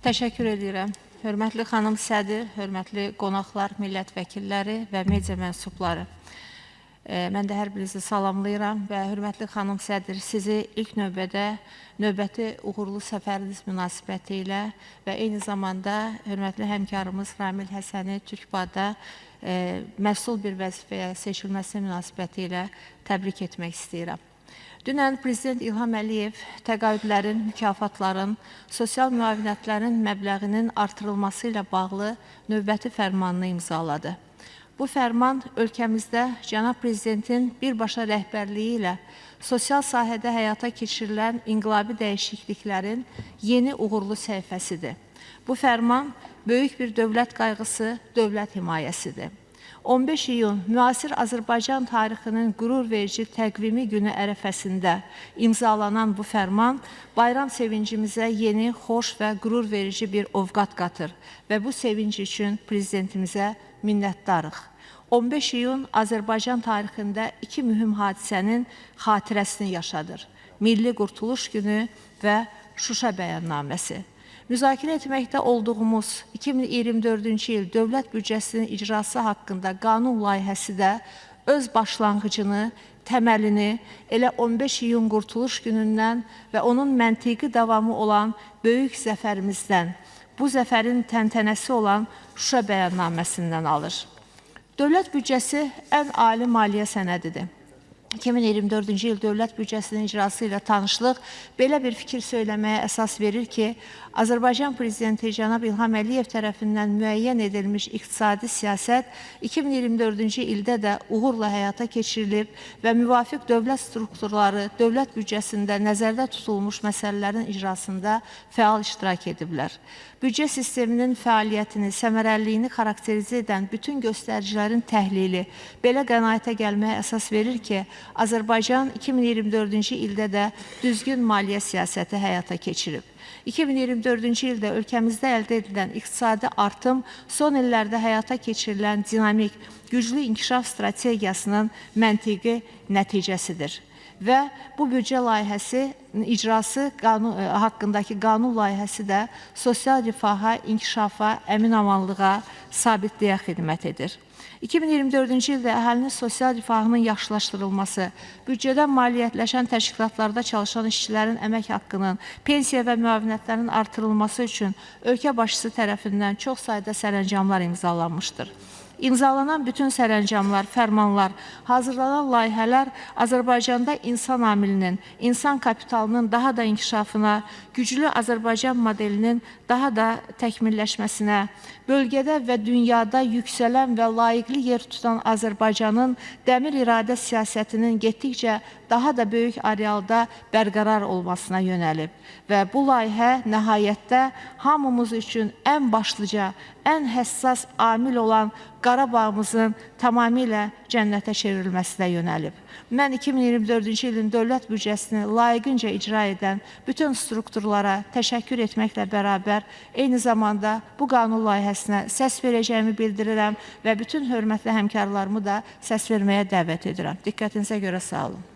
Təşəkkür edirəm. Hörmətli xanım sədr, hörmətli qonaqlar, millət vəkilləri və media mənsubları. Mən də hər birinizi salamlayıram və hörmətli xanım sədr, sizi ilk növbədə növbəti uğurlu səfəriniz münasibəti ilə və eyni zamanda hörmətli həmkarımız Ramil Həsəni Türkbada məsul bir vəzifəyə seçilməsi münasibəti ilə təbrik etmək istəyirəm. Dünən Prezident İlham Əliyev təqaüdlərin, mükafatların, sosial müavinətlərin məbləğinin artırılması ilə bağlı növbəti fərmanını imzaladı. Bu fərman ölkəmizdə Cənab Prezidentin birbaşa rəhbərliyi ilə sosial sahədə həyata keçirilən inqilabi dəyişikliklərin yeni uğurlu səhifəsidir. Bu fərman böyük bir dövlət qayğısı, dövlət himayəsidir. 15 iyun müasir Azərbaycan tarixinin qürur verici təqvimi günü ərəfəsində imzalanan bu fərman bayram sevincimizə yeni, xoş və qürur verici bir ovqat qatır və bu sevinc üçün prezidentimizə minnətdarıq. 15 iyun Azərbaycan tarixində iki mühüm hadisənin xatirəsini yaşadır. Milli Qurtuluş günü və Şuşa bəyannaməsi. Müzakirə etməkdə olduğumuz 2024-cü il dövlət büdcəsinin icrası haqqında qanun layihəsi də öz başlanğıcını, təməlini elə 15 iyun Qurtuluş günündən və onun məntiqi davamı olan böyük zəfərimizdən, bu zəfərin təntənəsi olan Şuşa bəyannaməsindən alır. Dövlət büdcəsi ən ali maliyyə sənədidir. 2024-cü il dövlət büdcəsinin icrası ilə tanışlıq belə bir fikir söyləməyə əsas verir ki, Azərbaycan Prezidenti Cənab İlham Əliyev tərəfindən müəyyən edilmiş iqtisadi siyasət 2024-cü ildə də uğurla həyata keçirilib və müvafiq dövlət strukturları dövlət büdcəsində nəzərdə tutulmuş məsələlərin icrasında fəal iştirak ediblər. Büdcə sisteminin fəaliyyətini, səmərəliliyini xarakterizə edən bütün göstəricilərin təhlili belə qənaətə gəlməyə əsas verir ki, Azərbaycan 2024-cü ildə də düzgün maliyyə siyasəti həyata keçirib. 2024-cü ildə ölkəmizdə əldə edilən iqtisadi artım son illərdə həyata keçirilən dinamik, güclü inkişaf strategiyasının məntiqi nəticəsidir. Və bu büdcə layihəsi icrası haqqındakı qanun layihəsi də sosial rifaha, inkişafa, əmin-amanlığa, sabitliyə xidmət edir. 2024-cü ildə əhalinin sosial rifahının yaxşılaşdırılması, büdcədən maliyyətləşən təşkilatlarda çalışan işçilərin əmək haqqının, pensiya və müavinətlərin artırılması üçün ölkə başçısı tərəfindən çox sayda sərəncamlar imzalanmışdır. İmzalanan bütün sərəncamlar, fərmanlar, hazırlanan layihələr Azərbaycanda insan amilinin, insan kapitalının daha da inkişafına, güclü Azərbaycan modelinin daha da təkmilləşməsinə, bölgədə və dünyada yüksələn və layiqli yer tutan Azərbaycanın dəmir iradə siyasətinin getdikcə daha da böyük arealda bərqərar olmasına yönəlib. Və bu layihə nəhayətdə hamımız üçün ən başlıca, ən həssas amil olan Qarabağımızın tamamilə cənnətə çevrilməsinə yönəlib. Mən 2024-cü ilin dövlət büdcəsini layiqincə icra edən bütün strukturlara təşəkkür etməklə bərabər, eyni zamanda bu qanun layihəsinə səs verəcəyimi bildirirəm və bütün hörmətli həmkarlarımı da səs verməyə dəvət edirəm. Diqqətinizə görə sağ olun.